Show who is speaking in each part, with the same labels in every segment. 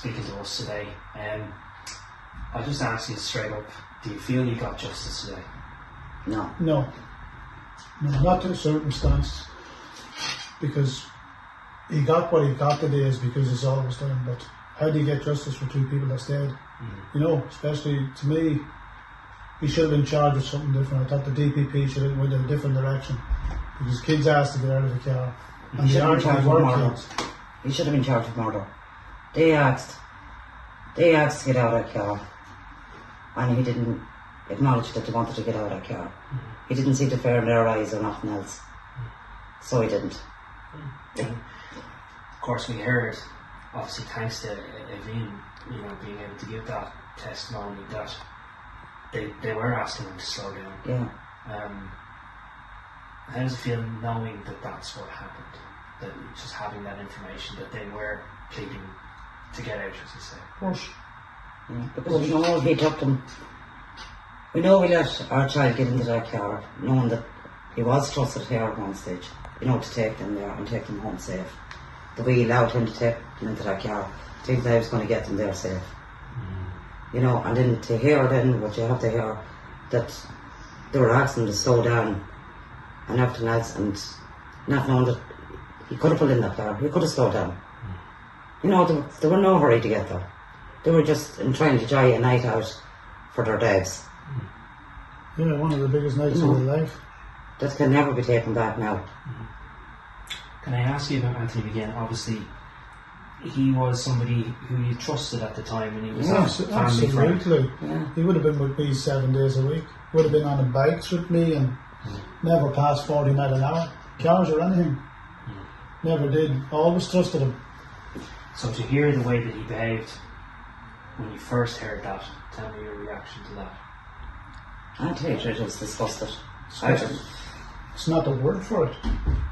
Speaker 1: speaking to us today. I'll just ask you straight up, do you feel you got justice today?
Speaker 2: No, not to a circumstance, because he got what he got today is because it's always done. But how do you get justice for two people that's dead? You know, especially to me, he should have been charged with something different. I thought the DPP should have went in a different direction, because kids asked to get out of the car. And
Speaker 3: He should have been charged with murder.
Speaker 2: kids.
Speaker 3: He should have been charged with murder. They asked to get out of that car, and he didn't acknowledge that they wanted to get out of that car. He didn't see the fear in their eyes or nothing else, so he didn't.
Speaker 1: Of course, we heard, obviously thanks to Evine, you know, being able to give that testimony, that they were asking him to slow down.
Speaker 3: Yeah.
Speaker 1: How does it feel knowing that that's what happened? That just having that information that they were pleading to get out, as you say.
Speaker 2: Of course.
Speaker 3: Yeah, because we know he took them. We know we let our child get into that car, knowing that he was trusted here at one stage, you know, to take them there and take them home safe. That we allowed him to take them into that car, think that he was going to get them there safe. You know, and then to hear then what you have to hear, that they were asking him to slow down and everything else, and not knowing that he could have pulled in that car, he could have slowed down. You know, they were no hurry to get there. They were just trying to enjoy a night out for their Debs.
Speaker 2: Yeah, one of the biggest nights of their life.
Speaker 3: That can never be taken back now.
Speaker 1: Can I ask you about Anthony McGinn? Obviously, he was somebody who you trusted at the time, and he was a family friend.
Speaker 2: Absolutely.
Speaker 3: Yeah.
Speaker 2: He would have been with me 7 days a week. Would have been on the bikes with me and never passed 40 miles an hour. Cars or anything. Never did. Always trusted him.
Speaker 1: So to hear the way that he behaved when you first heard that, tell me your reaction to that.
Speaker 3: I'd hate it, I was disgusted.
Speaker 2: It's not the word for it.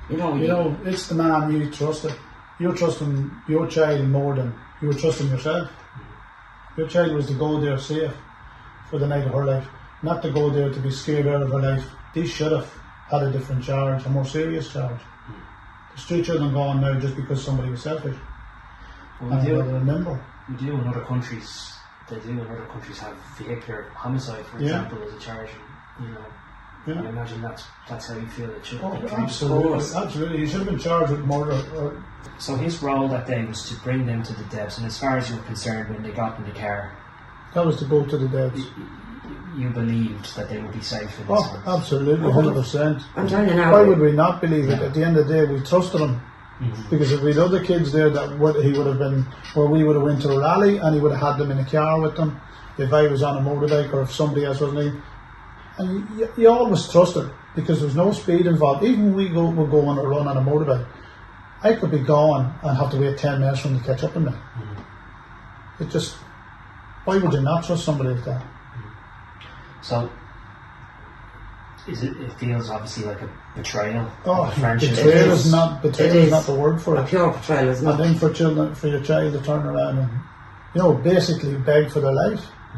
Speaker 3: You know,
Speaker 2: It's the man you trusted. You're trusting your child more than you were trusting yourself. Your child was to go there safe for the night of her life, not to go there to be scared out of her life. They should have had a different charge, a more serious charge. There's 3 children gone now just because somebody was selfish.
Speaker 1: Well,
Speaker 2: And remember.
Speaker 1: we do in other countries. They do in other countries have vehicular homicide, for example, as a charge. You know,
Speaker 2: Yeah.
Speaker 1: I imagine that's how you feel it should
Speaker 2: Oh,
Speaker 1: be treated.
Speaker 2: absolutely. He should have been charged with murder.
Speaker 1: So his role that day was to bring them to the Debs, and as far as you were concerned, when they got in the car,
Speaker 2: That was to go to the Debs.
Speaker 1: you believed that they would be safe in this
Speaker 2: Oh,
Speaker 1: house.
Speaker 2: absolutely, 100%.
Speaker 3: I'm telling you now.
Speaker 2: Why would we not believe it? At the end of the day, we trusted him. Because if we had other kids there, he would have been, where we would have went to a rally and he would have had them in a car with them. If I was on a motorbike or if somebody else wasn't in. And you always trusted, because there's no speed involved. Even when we're going or run on a motorbike, I could be gone and have to wait 10 minutes for them to catch up with me. It just, why would you not trust somebody like that?
Speaker 1: So, it feels obviously like a betrayal
Speaker 2: Oh,
Speaker 1: of a friendship.
Speaker 2: betrayal is not the word for
Speaker 3: A
Speaker 2: it.
Speaker 3: pure betrayal is
Speaker 2: And
Speaker 3: not.
Speaker 2: then for your child to turn around and, you know, basically beg for their life.